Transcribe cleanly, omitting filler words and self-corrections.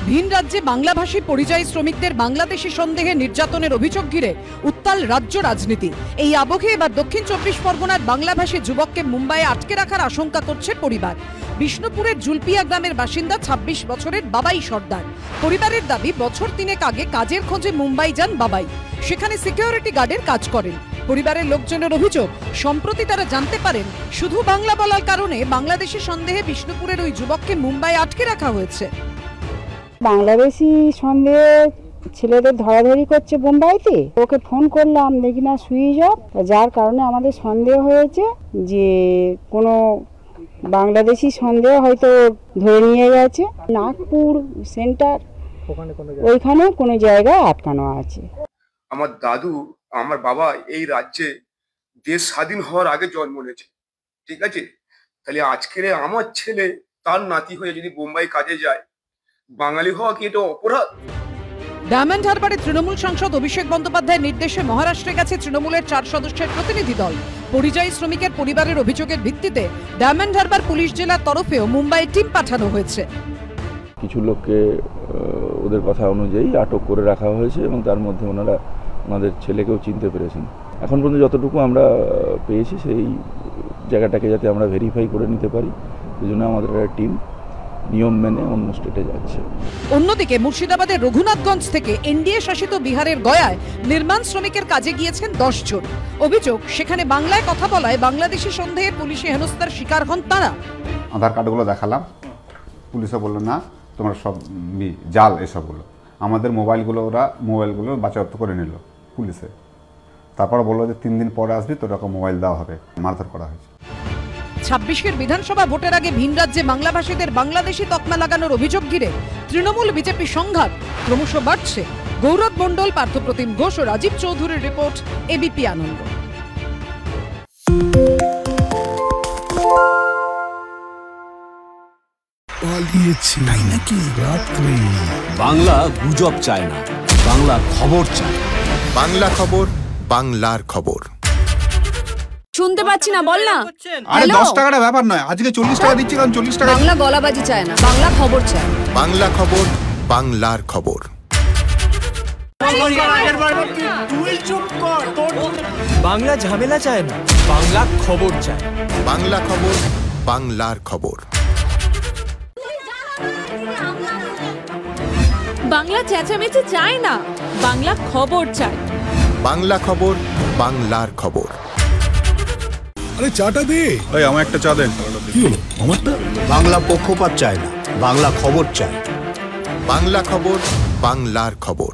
ভিন রাজ্যে বাংলাভাষী পরিযায়ী শ্রমিকদের বাংলাদেশি সন্দেহে নির্যাতনের অভিযোগ ঘিরে উত্তাল রাজ্য রাজনীতি। এই আবহে এবার দক্ষিণ 24 পরগনার বাংলাভাষী যুবককে মুম্বাইয়ে আটকে রাখার আশঙ্কা করছে পরিবার। বিষ্ণুপুরের জুলপিয়া গ্রামের বাসিন্দা 26 বছরের বাবাই সর্দার। পরিবারের দাবি, বছর 3 আগে কাজের খোঁজে মুম্বাই যান বাবাই, সেখানে সিকিউরিটি গার্ডের কাজ করেন। পরিবারের লোকজনের অভিযোগ, সম্প্রতি তারা জানতে পারেন শুধু বাংলা বলার কারণে বাংলাদেশি সন্দেহে বিষ্ণুপুরের ওই যুবককে মুম্বাই আটকে রাখা হয়েছে। বাংলাদেশি সন্দেহে ছেলেদের ধরাধরি করছে মুম্বাইতে। ওকে ফোন করলাম, দেখি না সুইচ অফ, যার কারণে আমাদের সন্দেহ হয়েছে যে কোনো বাংলাদেশি সন্দেহ হয়তো ধরে নিয়ে গেছে। নাগপুর সেন্টার ওইখানে কোনো জায়গায় আটকানো আছে। আমার দাদু, আমার বাবা এই রাজ্যে দেশ স্বাধীন হওয়ার আগে জন্ম নিয়েছে, ঠিক আছে? তাহলে আজকের আমার ছেলে তার নাতি হয়ে যদি বোম্বাই কাজে যায়, বাঙালি হওয়া কি এটা অপরাধ? ডায়মন্ড হারবারে তৃণমূল সাংসদ অভিষেক বন্দ্যোপাধ্যায়ের নির্দেশে মহারাষ্ট্রে গেছে তৃণমূলের 4 সদস্যের প্রতিনিধি দল। পরিযায়ী শ্রমিকের পরিবারের অভিযোগের ভিত্তিতে ডায়মন্ড হারবার পুলিশ জেলার তরফেও মুম্বাই টিম পাঠানো হয়েছে। কিছু লোককে ওদের কথা অনুযায়ী আটক করে রাখা হয়েছে এবং তার মধ্যে ওনারা ওনাদের ছেলেকেও চিনতে পেরেছেন। এখন পর্যন্ত যতটুকু আমরা পেয়েছি সেই জায়গাটাকে যাতে আমরা ভেরিফাই করে নিতে পারি, সেই জন্য আমাদের একটা টিম নিয়ম মেনে অন্য স্টেটে যাচ্ছে। অন্যদিকে মুর্শিদাবাদের রঘুনাথগঞ্জ থেকে এনডিএ শাসিত বিহারের গয়ায় নির্মাণ শ্রমিকের কাজে গিয়েছেন 10 জন। অভিযোগ, সেখানে বাংলায় কথা বলায় বাংলাদেশি সন্দেহে পুলিশি হেনস্থার শিকার হন তারা। আধার কার্ডগুলো দেখালাম, পুলিশও বললো না তোমরা সব জাল এসবগুলো। আমাদের মোবাইলগুলো বাজেয়াপ্ত করে নিল পুলিশে। তারপর বললো যে 3 দিন পরে আসবি, তোর রকম মোবাইল দেওয়া হবে। মারধর করা হয়েছে। 26 বিধানসভা ভোটের আগে ভিন রাজ্যে বাংলাভাষীদের বাংলাদেশি তকমা লাগানোর অভিযোগ ঘিরে তৃণমূল বিজেপি সংঘাত ক্রমশ বাড়ছে। গৌরব মণ্ডল, পার্থপ্রতিম ঘোষ ও রাজীব চৌধুরীর রিপোর্ট, এবিপি আনন্দ। বাংলা গুজব চায় না, বাংলা খবর চায়। বাংলা খবর, বাংলার খবর। শুনতে পাচ্ছি না, বল না। আরে 10 টাকাটা ব্যাপার নয়, আজকে 40 টাকা দিচ্ছি, কারণ 40 টাকা। বাংলা গলাবাজি চায় না, বাংলা খবর চায়। বাংলা খবর, বাংলার খবর। বাংলা ঝামেলা চায় না, বাংলা খবর চায়। বাংলা খবর, বাংলার খবর। বাংলা চেঁচামেচি চায় না, বাংলা খবর চায়। বাংলা খবর, বাংলার খবর। আরে চাটা দে। এই আমার একটা চা দেন। কি হলো আমারটা? বাংলা পক্ষপাত চায় না, বাংলা খবর চায়। বাংলা খবর, বাংলার খবর।